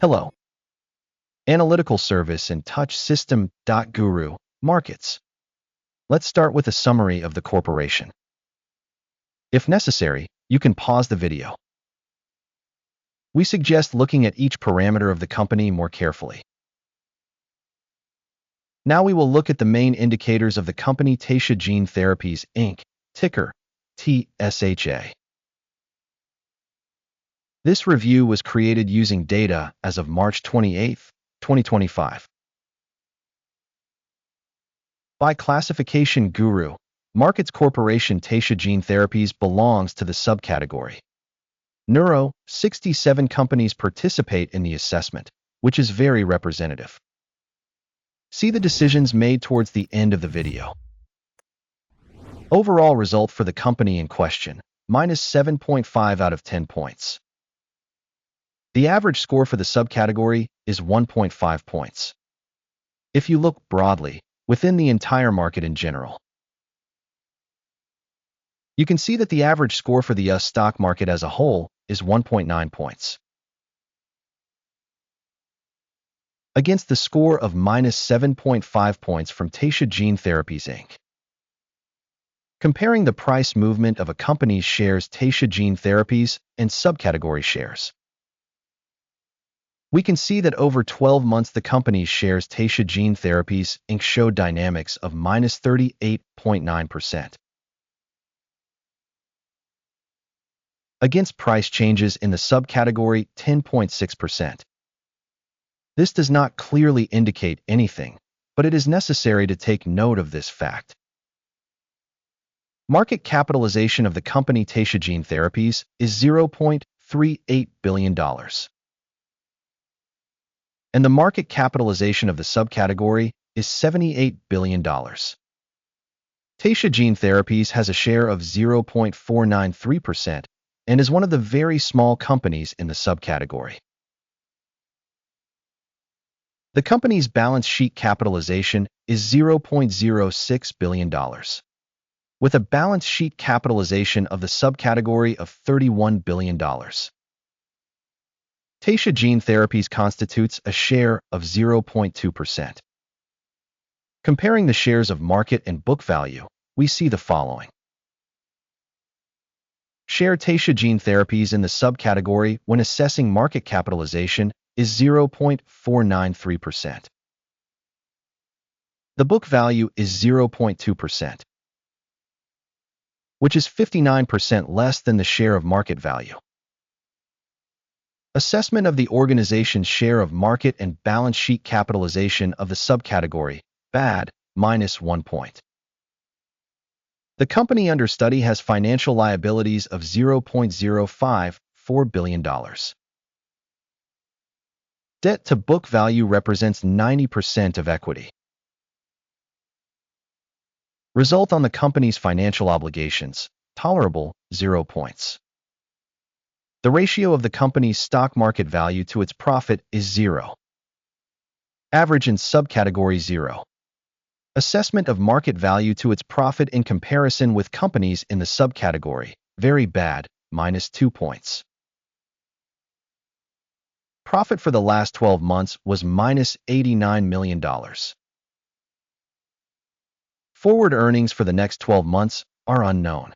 Hello. Analytical service and touch System.GURU.Markets. Let's start with a summary of the corporation. If necessary, you can pause the video. We suggest looking at each parameter of the company more carefully. Now we will look at the main indicators of the company Taysha Gene Therapies Inc., ticker TSHA. This review was created using data as of March 28, 2025. By classification Guru.Markets Corporation Taysha Gene Therapies belongs to the subcategory Neuro. 67 companies participate in the assessment, which is very representative. See the decisions made towards the end of the video. Overall result for the company in question, minus 7.5 out of 10 points. The average score for the subcategory is 1.5 points. If you look broadly, within the entire market in general, you can see that the average score for the US stock market as a whole is 1.9 points. Against the score of minus 7.5 points from Taysha Gene Therapies Inc. Comparing the price movement of a company's shares Taysha Gene Therapies and subcategory shares, we can see that over 12 months the company's shares Taysha Gene Therapies Inc. showed dynamics of minus 38.9%. Against price changes in the subcategory 10.6%. This does not clearly indicate anything, but it is necessary to take note of this fact. Market capitalization of the company Taysha Gene Therapies is $0.38 billion. And the market capitalization of the subcategory is $78 billion. Taysha Gene Therapies has a share of 0.493% and is one of the very small companies in the subcategory. The company's balance sheet capitalization is $0.06 billion, with a balance sheet capitalization of the subcategory of $31 billion. Taysha Gene Therapies constitutes a share of 0.2%. Comparing the shares of market and book value, we see the following. Share Taysha Gene Therapies in the subcategory when assessing market capitalization is 0.493%. The book value is 0.2%, which is 59% less than the share of market value. Assessment of the organization's share of market and balance sheet capitalization of the subcategory, bad, minus 1 point. The company under study has financial liabilities of $0.054 billion. Debt to book value represents 90% of equity. Result on the company's financial obligations, tolerable, 0 points. The ratio of the company's stock market value to its profit is 0. Average in subcategory 0. Assessment of market value to its profit in comparison with companies in the subcategory, very bad, minus 2 points. Profit for the last 12 months was minus $89 million. Forward earnings for the next 12 months are unknown.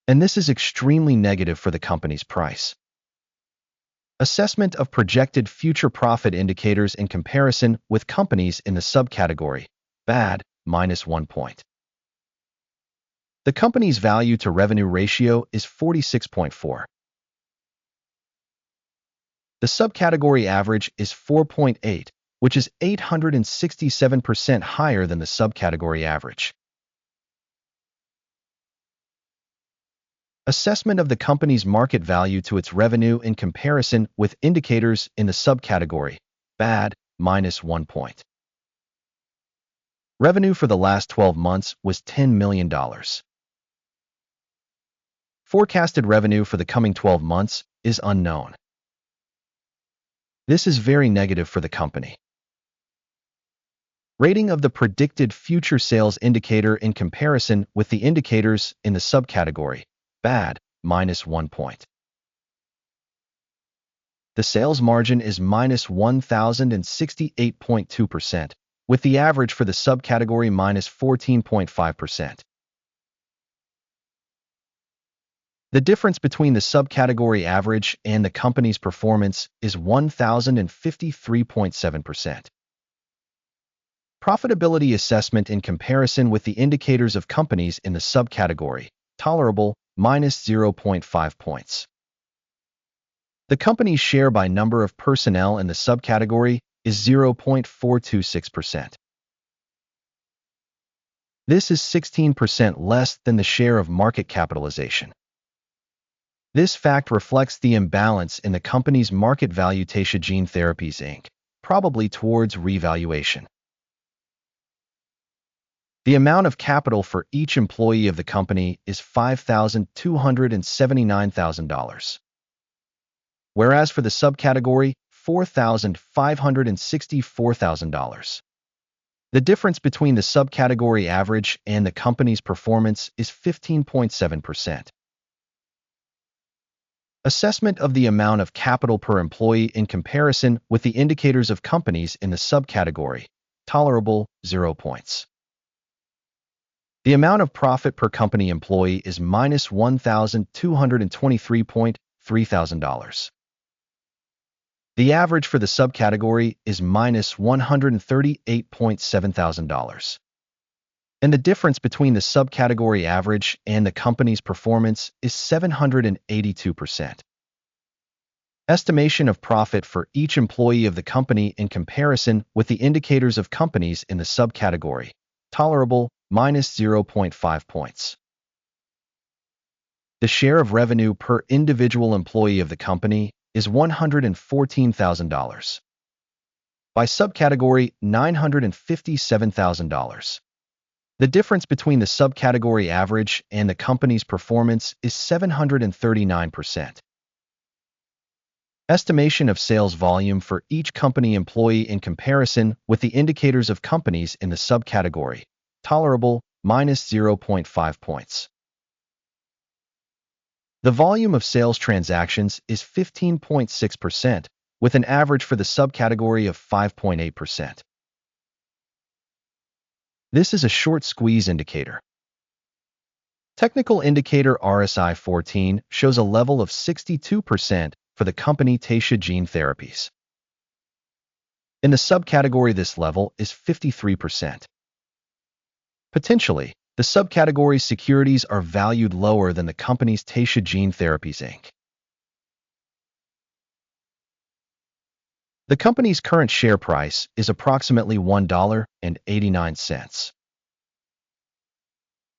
And this is extremely negative for the company's price. Assessment of projected future profit indicators in comparison with companies in the subcategory, bad, minus 1 point. The company's value to revenue ratio is 46.4. The subcategory average is 4.8, which is 867% higher than the subcategory average. Assessment of the company's market value to its revenue in comparison with indicators in the subcategory, bad, minus 1 point. Revenue for the last 12 months was $10 million. Forecasted revenue for the coming 12 months is unknown. This is very negative for the company. Rating of the predicted future sales indicator in comparison with the indicators in the subcategory, bad, minus 1 point. The sales margin is minus 1,068.2%, with the average for the subcategory minus 14.5%. The difference between the subcategory average and the company's performance is 1,053.7%. Profitability assessment in comparison with the indicators of companies in the subcategory, tolerable, minus 0.5 points. The company's share by number of personnel in the subcategory is 0.426%. This is 16% less than the share of market capitalization. This fact reflects the imbalance in the company's market value Taysha Gene Therapies Inc., probably towards revaluation. The amount of capital for each employee of the company is $5,279,000. Whereas for the subcategory, $4,564,000. The difference between the subcategory average and the company's performance is 15.7%. Assessment of the amount of capital per employee in comparison with the indicators of companies in the subcategory, tolerable, 0 points. The amount of profit per company employee is minus $1,223,300. The average for the subcategory is minus $138,700. And the difference between the subcategory average and the company's performance is 782%. Estimation of profit for each employee of the company in comparison with the indicators of companies in the subcategory, tolerable, minus 0.5 points. The share of revenue per individual employee of the company is $114,000. By subcategory, $957,000. The difference between the subcategory average and the company's performance is 739%. Estimation of sales volume for each company employee in comparison with the indicators of companies in the subcategory, tolerable, minus 0.5 points. The volume of sales transactions is 15.6%, with an average for the subcategory of 5.8%. This is a short squeeze indicator. Technical indicator RSI 14 shows a level of 62% for the company Taysha Gene Therapies. In the subcategory, this level is 53%. Potentially, the subcategory securities are valued lower than the company's Taysha Gene Therapies Inc. The company's current share price is approximately $1.89.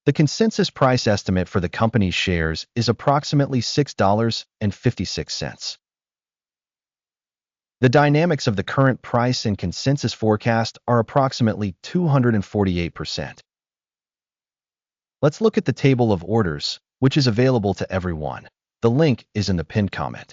The consensus price estimate for the company's shares is approximately $6.56. The dynamics of the current price and consensus forecast are approximately 248%. Let's look at the table of orders, which is available to everyone. The link is in the pinned comment.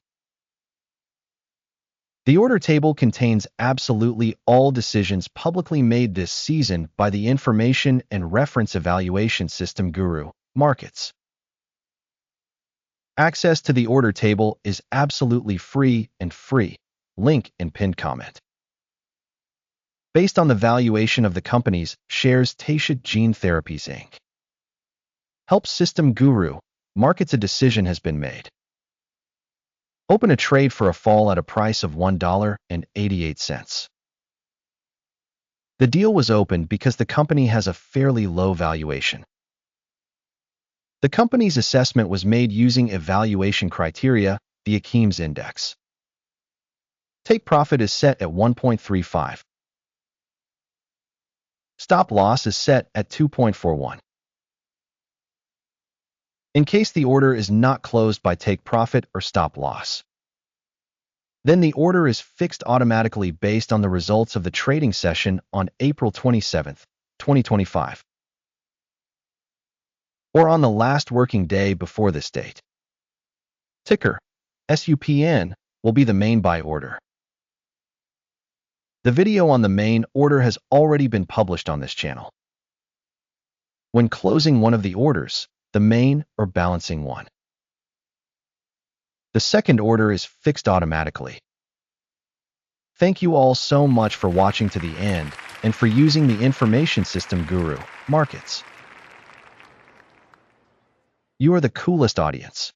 The order table contains absolutely all decisions publicly made this season by the information and reference evaluation System.GURU.Markets. Access to the order table is absolutely free and free. Link in pinned comment. Based on the valuation of the company's shares, Taysha Gene Therapies Inc. helps System.GURU.Markets, a decision has been made. Open a trade for a fall at a price of $1.88. The deal was opened because the company has a fairly low valuation. The company's assessment was made using evaluation criteria, the Akeem's index. Take profit is set at 1.35. Stop loss is set at 2.41. In case the order is not closed by take profit or stop loss, then the order is fixed automatically based on the results of the trading session on April 27, 2025, or on the last working day before this date. Ticker SUPN will be the main buy order. The video on the main order has already been published on this channel. When closing one of the orders, the main or balancing one, the second order is fixed automatically. Thank you all so much for watching to the end and for using the information system Guru Markets. You are the coolest audience.